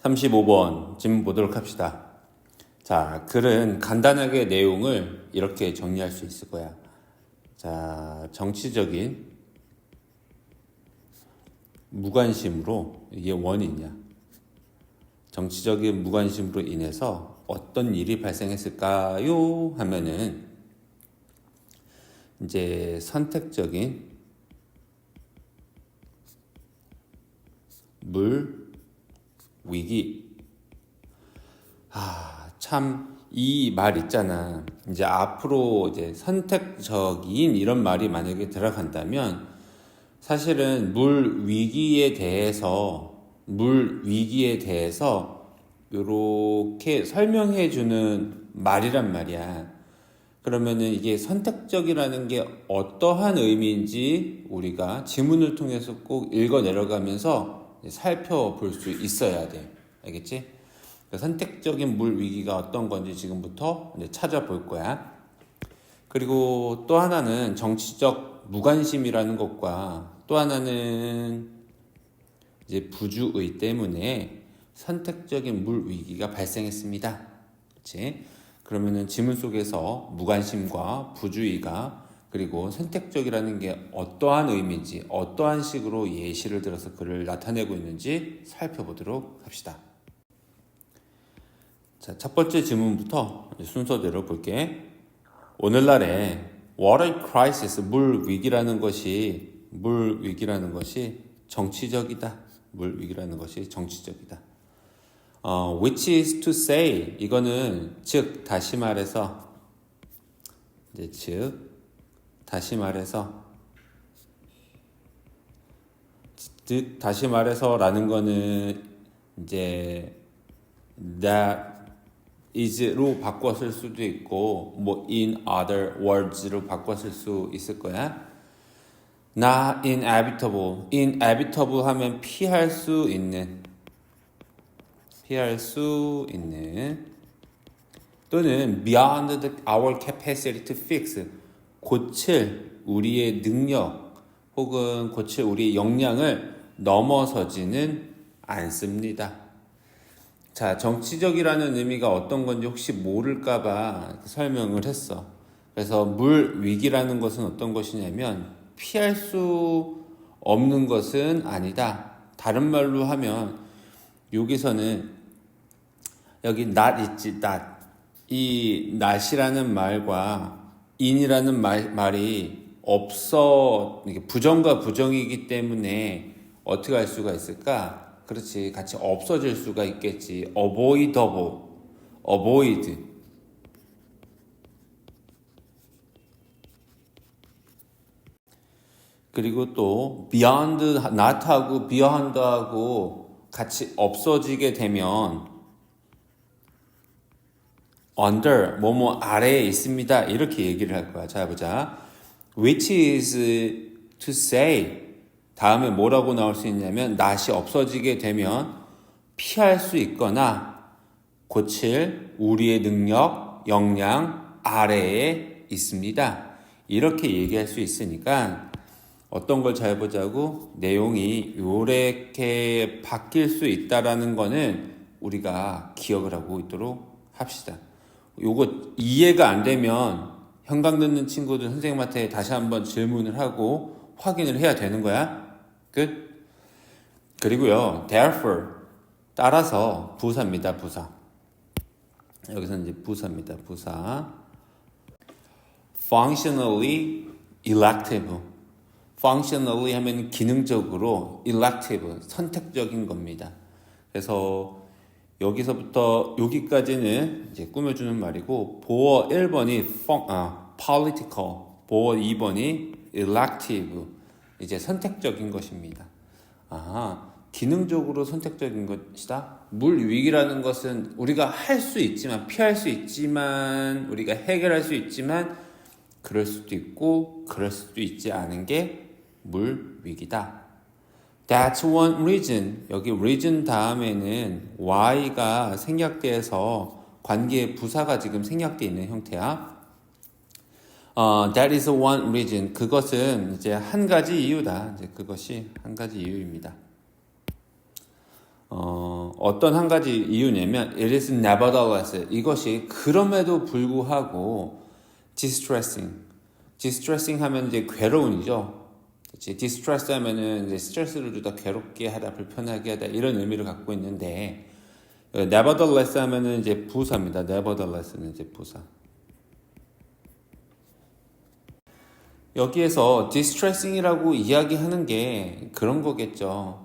35번 질문 보도록 합시다. 자, 글은 간단하게 내용을 이렇게 정리할 수 있을 거야. 자, 정치적인 무관심으로, 이게 원인이야. 정치적인 무관심으로 인해서 어떤 일이 발생했을까요? 하면은 이제 선택적인 물 위기. 참 이 말 있잖아. 이제 앞으로 이제 선택적인 이런 말이 만약에 들어간다면 사실은 물 위기에 대해서 이렇게 설명해 주는 말이란 말이야. 그러면은 이게 선택적이라는 게 어떠한 의미인지 우리가 지문을 통해서 꼭 읽어 내려가면서 살펴볼 수 있어야 돼. 알겠지? 선택적인 물 위기가 어떤 건지 지금부터 이제 찾아볼 거야. 그리고 또 하나는 정치적 무관심이라는 것과 또 하나는 이제 부주의 때문에 선택적인 물 위기가 발생했습니다. 그렇지? 그러면은 지문 속에서 무관심과 부주의가 그리고 선택적이라는 게 어떠한 의미인지 어떠한 식으로 예시를 들어서 그를 나타내고 있는지 살펴보도록 합시다. 자, 첫 번째 질문부터 순서대로 볼게. 오늘날에 water crisis, 물 위기라는 것이 정치적이다. 물 위기라는 것이 정치적이다. Which is to say, 이거는 즉 다시 말해서 라는 거는 이제 that is로 바꿨을 수도 있고 뭐 in other words로 바꿨을 수 있을 거야. not inevitable 하면 피할 수 있는 또는 beyond our capacity to fix, 고칠 우리의 능력 혹은 고칠 우리의 역량을 넘어서지는 않습니다. 자, 정치적이라는 의미가 어떤 건지 혹시 모를까봐 설명을 했어. 그래서 물 위기라는 것은 어떤 것이냐면 피할 수 없는 것은 아니다. 다른 말로 하면 여기서는 여기 not 있지, not. 이 not이라는 말과 in이라는 말이 없어. 이게 부정과 부정이기 때문에 어떻게 할 수가 있을까? 그렇지, 같이 없어질 수가 있겠지. avoid. 그리고 또 beyond, not하고 beyond하고 같이 없어지게 되면 under, 뭐뭐 아래에 있습니다. 이렇게 얘기를 할 거야. 자, 보자. Which is to say, 다음에 뭐라고 나올 수 있냐면 not이 없어지게 되면 피할 수 있거나 고칠 우리의 능력, 역량 아래에 있습니다. 이렇게 얘기할 수 있으니까 어떤 걸 잘 보자고, 내용이 요렇게 바뀔 수 있다라는 거는 우리가 기억을 하고 있도록 합시다. 요거 이해가 안 되면 현강 듣는 친구들 선생님한테 다시 한번 질문을 하고 확인을 해야 되는 거야. 끝. 그리고요, therefore, 따라서 부사입니다. 부사. 여기서 이제 부사입니다. 부사. functionally elective. functionally 하면 기능적으로, elective, 선택적인 겁니다. 그래서 여기서부터 여기까지는 이제 꾸며주는 말이고, 보어 1번이 political, 보어 2번이 elective, 이제 선택적인 것입니다. 기능적으로 선택적인 것이다. 물 위기라는 것은 우리가 할 수 있지만, 피할 수 있지만, 우리가 해결할 수 있지만, 그럴 수도 있고 그럴 수도 있지 않은 게 물 위기다. That's one reason. 여기 reason 다음에는 y가 생략돼서 관계 부사가 지금 생략되어 있는 형태야. That is one reason. 그것은 이제 한 가지 이유다. 이제 그것이 한 가지 이유입니다. 어떤 한 가지 이유냐면 it is nevertheless 이것이 그럼에도 불구하고 distressing 하면 이제 괴로운이죠. 그치? distress 하면은 이제 스트레스를 주다, 괴롭게 하다, 불편하게 하다 이런 의미를 갖고 있는데 nevertheless 하면은 이제 부사입니다. nevertheless는 이제 부사. 여기에서 distressing이라고 이야기하는 게 그런 거겠죠.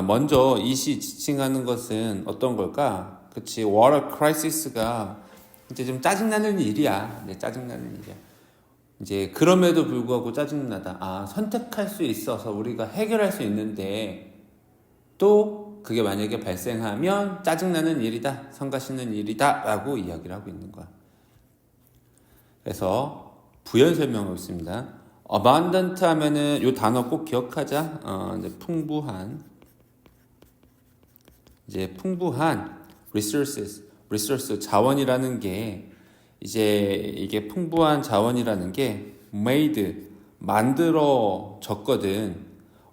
먼저 it이 지칭하는 것은 어떤 걸까? 그치, water crisis가 이제 좀 짜증나는 일이야. 이제 그럼에도 불구하고 짜증나다. 선택할 수 있어서 우리가 해결할 수 있는데 또 그게 만약에 발생하면 짜증나는 일이다, 성가시는 일이다 라고 이야기를 하고 있는 거야. 그래서 부연 설명하고 있습니다. abundant 하면은 이 단어 꼭 기억하자. 이제 풍부한 resource 자원이라는 게 이제 이게 풍부한 자원이라는 게 made 만들어졌거든.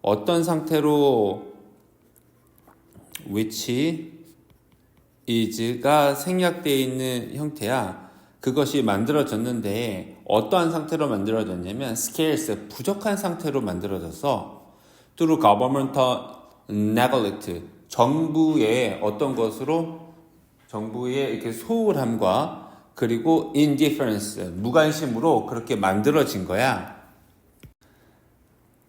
어떤 상태로 which is가 생략되어 있는 형태야. 그것이 만들어졌는데 어떠한 상태로 만들어졌냐면 scarce, 부족한 상태로 만들어져서 through governmental neglect, 정부의 어떤 것으로 정부의 이렇게 소홀함과 그리고 indifference, 무관심으로 그렇게 만들어진 거야.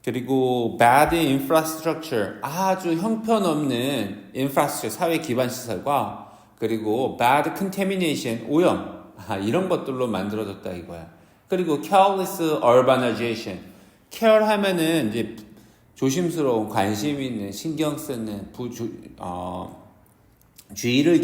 그리고 bad infrastructure, 아주 형편없는 infrastructure, 사회 기반 시설과 그리고 bad contamination, 오염, 이런 것들로 만들어졌다 이거야. 그리고 careless urbanization, care 하면은 이제 조심스러운, 관심 있는, 신경 쓰는, 주의를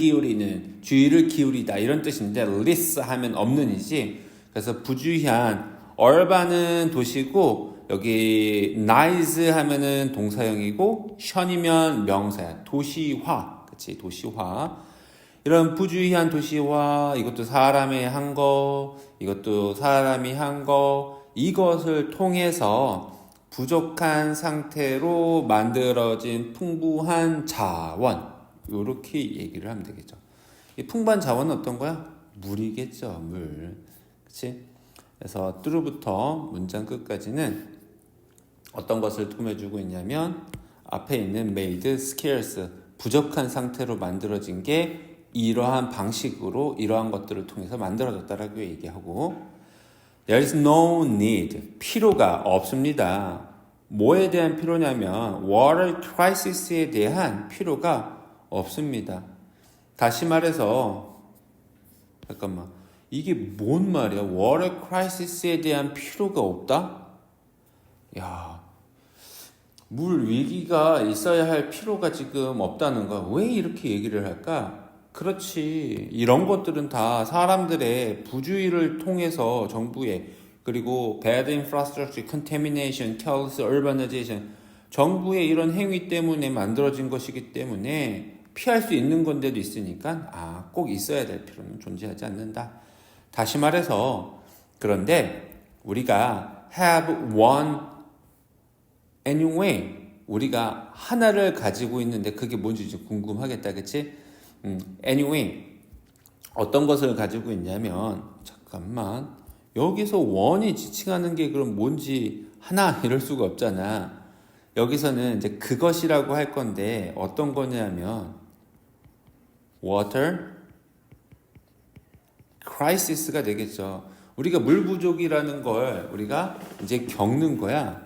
기울이다 이런 뜻인데 less 하면 없는이지. 그래서 부주의한, urban은 도시고 여기 nice 하면은 동사형이고 션이면 명사야. 도시화, 그치? 도시화. 이런 부주의한 도시화, 이것도 사람이 한 거, 이것을 통해서 부족한 상태로 만들어진 풍부한 자원, 이렇게 얘기를 하면 되겠죠. 이 풍부한 자원은 어떤 거야? 물이겠죠, 물. 그치? 그래서 뚜루부터 문장 끝까지는 어떤 것을 꾸며주고 있냐면 앞에 있는 made, scarce, 부족한 상태로 만들어진 게 이러한 방식으로 이러한 것들을 통해서 만들어졌다라고 얘기하고 there is no need, 필요가 없습니다. 뭐에 대한 필요냐면 water crisis에 대한 필요가 없습니다. 다시 말해서 잠깐만, 이게 뭔 말이야? water crisis에 대한 필요가 없다? 야, 물 위기가 있어야 할 필요가 지금 없다는 거야. 왜 이렇게 얘기를 할까? 그렇지. 이런 것들은 다 사람들의 부주의를 통해서 정부의 그리고 bad infrastructure, contamination, careless urbanization, 정부의 이런 행위 때문에 만들어진 것이기 때문에 피할 수 있는 건데도 있으니까 꼭 있어야 될 필요는 존재하지 않는다. 다시 말해서 그런데 우리가 have one anyway, 우리가 하나를 가지고 있는데 그게 뭔지 좀 궁금하겠다, 그치? anyway, 어떤 것을 가지고 있냐면 잠깐만, 여기서 원이 지칭하는 게 그럼 뭔지 하나 이럴 수가 없잖아. 여기서는 이제 그것이라고 할 건데 어떤 거냐면 water crisis가 되겠죠. 우리가 물 부족이라는 걸 우리가 이제 겪는 거야.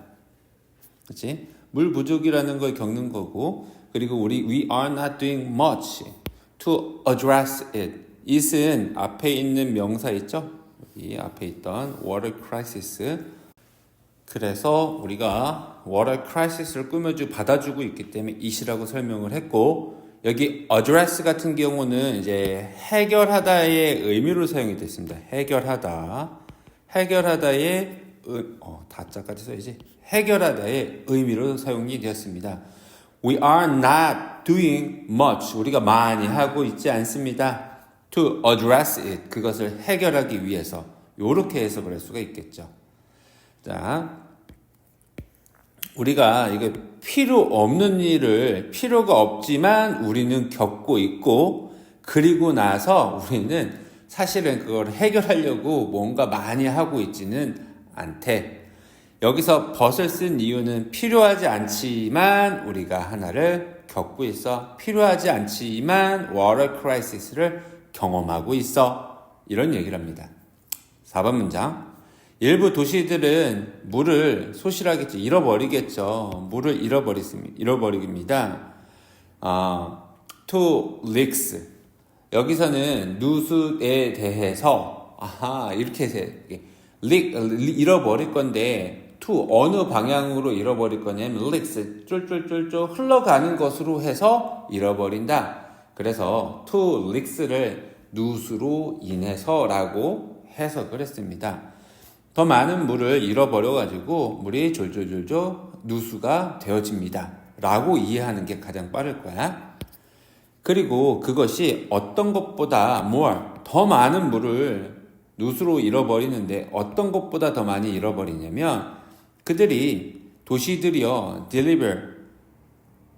그렇지? 물 부족이라는 걸 겪는 거고, 그리고 we are not doing much to address it. it은 앞에 있는 명사 있죠? 이 앞에 있던 water crisis. 그래서 우리가 water crisis를 받아주고 있기 때문에 it이라고 설명을 했고, 여기 address 같은 경우는 이제 해결하다의 의미로 사용이 됐습니다. 해결하다의 다자까지 써야지. 해결하다의 의미로 사용이 되었습니다. We are not doing much. 우리가 많이 하고 있지 않습니다. To address it. 그것을 해결하기 위해서. 이렇게 해석을 할 수가 있겠죠. 자, 우리가 이게 필요 없는 일을 필요가 없지만 우리는 겪고 있고, 그리고 나서 우리는 사실은 그걸 해결하려고 뭔가 많이 하고 있지는 않대. 여기서 벗을 쓴 이유는 필요하지 않지만 우리가 하나를 겪고 있어. 필요하지 않지만 water crisis를 경험하고 있어. 이런 얘기를 합니다. 4번 문장. 일부 도시들은 물을 소실하겠죠. 잃어버리겠죠. 물을 잃어버립니다. to leaks. 여기서는 누수에 대해서 이렇게 해서 잃어버릴 건데 to 어느 방향으로 잃어버릴 거냐면 leaks 쫄쫄쫄쫄 흘러가는 것으로 해서 잃어버린다. 그래서 to leaks를 누수로 인해서라고 해석을 했습니다. 더 많은 물을 잃어버려가지고 물이 졸졸졸졸 누수가 되어집니다. 라고 이해하는 게 가장 빠를 거야. 그리고 그것이 어떤 것보다 more, 더 많은 물을 누수로 잃어버리는데 어떤 것보다 더 많이 잃어버리냐면 도시들이요, deliver,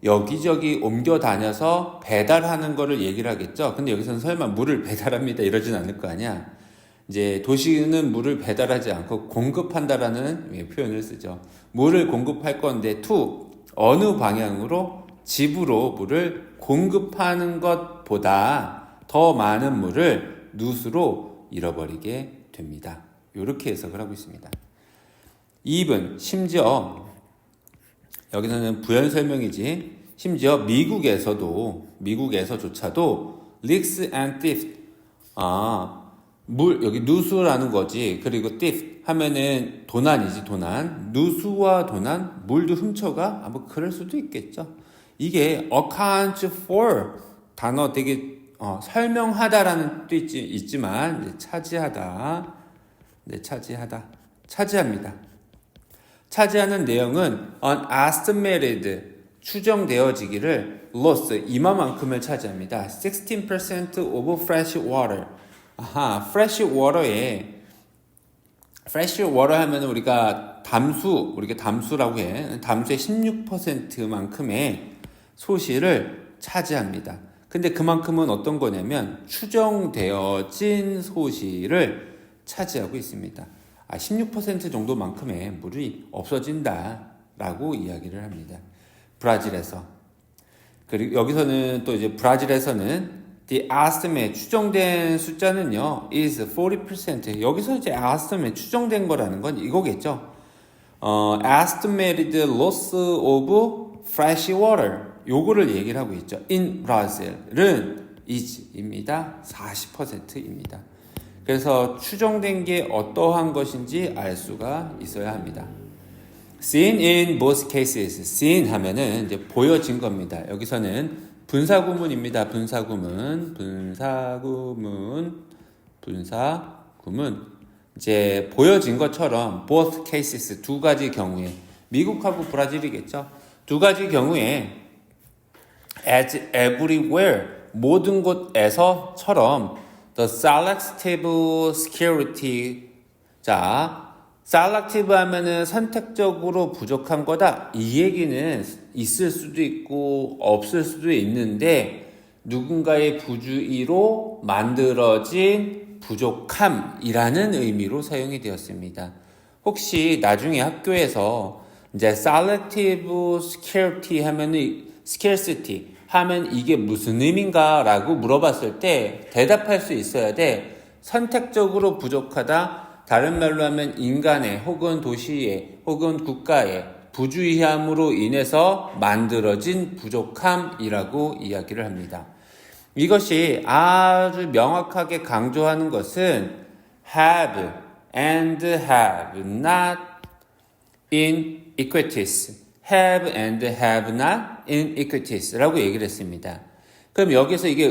여기저기 옮겨 다녀서 배달하는 거를 얘기를 하겠죠. 근데 여기서는 설마 물을 배달합니다 이러진 않을 거 아니야. 이제 도시는 물을 배달하지 않고 공급한다라는 표현을 쓰죠. 물을 공급할 건데 to 어느 방향으로 집으로 물을 공급하는 것보다 더 많은 물을 누수로 잃어버리게 됩니다. 이렇게 해석을 하고 있습니다. 2번 심지어 여기서는 부연 설명이지. 심지어 미국에서조차도 leaks and theft 여기 누수라는 거지. 그리고 thief 하면은 도난이지, 도난. 누수와 도난, 물도 훔쳐가? 뭐 그럴 수도 있겠죠. 이게 account for 단어 되게 설명하다라는 뜻도 있지만 차지하다. 네, 차지합니다. 차지하는 내용은 estimated 추정되어지기를 loss 이만큼을 차지합니다. 16% of fresh water. fresh water 하면 우리가 담수라고 해. 담수의 16%만큼의 소실을 차지합니다. 근데 그만큼은 어떤 거냐면 추정되어진 소실을 차지하고 있습니다. 16% 정도만큼의 물이 없어진다라고 이야기를 합니다. 브라질에서. 그리고 여기서는 또 이제 브라질에서는 the estimate 추정된 숫자는요 is 40%. 여기서 이제 estimate 추정된 거라는 건 이거겠죠. estimated loss of fresh water 요거를 얘기를 하고 있죠. in Brazil은 is입니다. 40%입니다. 그래서 추정된 게 어떠한 것인지 알 수가 있어야 합니다. seen in both cases. seen 하면은 이제 보여진 겁니다. 여기서는 분사구문입니다. 분사구문. 이제 보여진 것처럼 both cases 두 가지 경우에 미국하고 브라질이겠죠. 두 가지 경우에 as everywhere 모든 곳에서처럼 the selective scarcity. 자, selective 하면은 선택적으로 부족한 거다. 이 얘기는 있을 수도 있고 없을 수도 있는데 누군가의 부주의로 만들어진 부족함이라는 의미로 사용이 되었습니다. 혹시 나중에 학교에서 이제 selective scarcity 하면 이게 무슨 의미인가라고 물어봤을 때 대답할 수 있어야 돼. 선택적으로 부족하다. 다른 말로 하면 인간의 혹은 도시의 혹은 국가의 부주의함으로 인해서 만들어진 부족함이라고 이야기를 합니다. 이것이 아주 명확하게 강조하는 것은 have and have not inequities. have and have not inequities 라고 얘기를 했습니다. 그럼 여기서 이게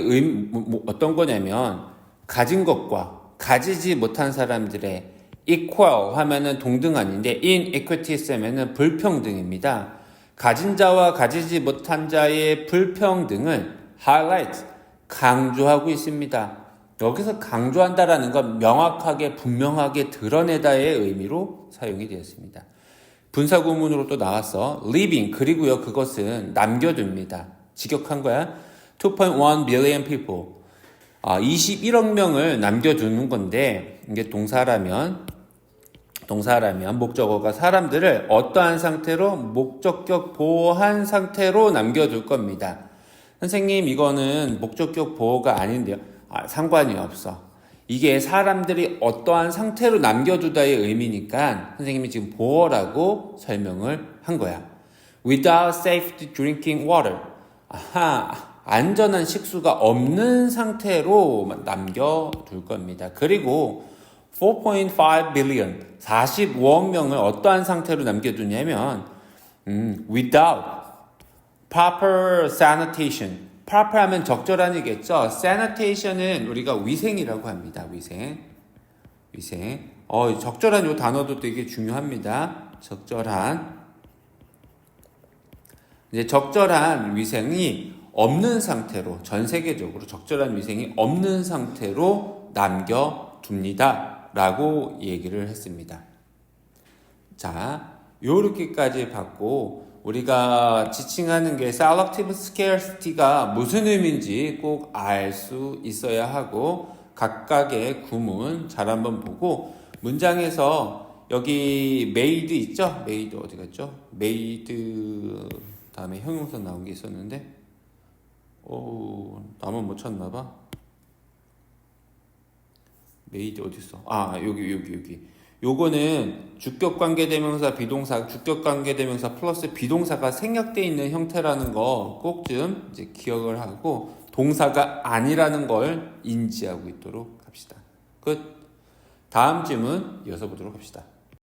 어떤 거냐면 가진 것과 가지지 못한 사람들의 equal 하면은 동등한인데 inequities 하면은 불평등입니다. 가진 자와 가지지 못한 자의 불평등을 highlight, 강조하고 있습니다. 여기서 강조한다라는 건 명확하게 분명하게 드러내다의 의미로 사용이 되었습니다. 분사구문으로 또 나왔어. leaving 그리고요 그것은 남겨둡니다. 직역한 거야. 2.1 billion people. 21억 명을 남겨두는 건데 이게 동사라면 목적어가 사람들을 어떠한 상태로 목적격 보호한 상태로 남겨둘 겁니다. 선생님 이거는 목적격 보호가 아닌데요. 상관이 없어. 이게 사람들이 어떠한 상태로 남겨두다의 의미니까 선생님이 지금 보호라고 설명을 한 거야. Without safe drinking water. 안전한 식수가 없는 상태로 남겨둘 겁니다. 그리고 4.5 billion, 45억 명을 어떠한 상태로 남겨두냐면 without proper sanitation. proper 하면 적절한이겠죠. sanitation은 우리가 위생이라고 합니다. 위생. 적절한 이 단어도 되게 중요합니다. 이제 적절한 위생이 없는 상태로 전 세계적으로 적절한 위생이 없는 상태로 남겨둡니다. 라고 얘기를 했습니다. 자, 요렇게까지 봤고 우리가 지칭하는 게 selective scarcity가 무슨 의미인지 꼭 알 수 있어야 하고 각각의 구문 잘 한번 보고 문장에서 여기 made 있죠? made 어디 갔죠? made 다음에 형용사 나온 게 있었는데 나만 못 찾나 봐. made 어디 있어? 여기. 요거는 주격관계대명사 비동사, 주격관계대명사 플러스 비동사가 생략되어 있는 형태라는 거 꼭 좀 이제 기억을 하고 동사가 아니라는 걸 인지하고 있도록 합시다. 끝. 다음 질문 이어서 보도록 합시다.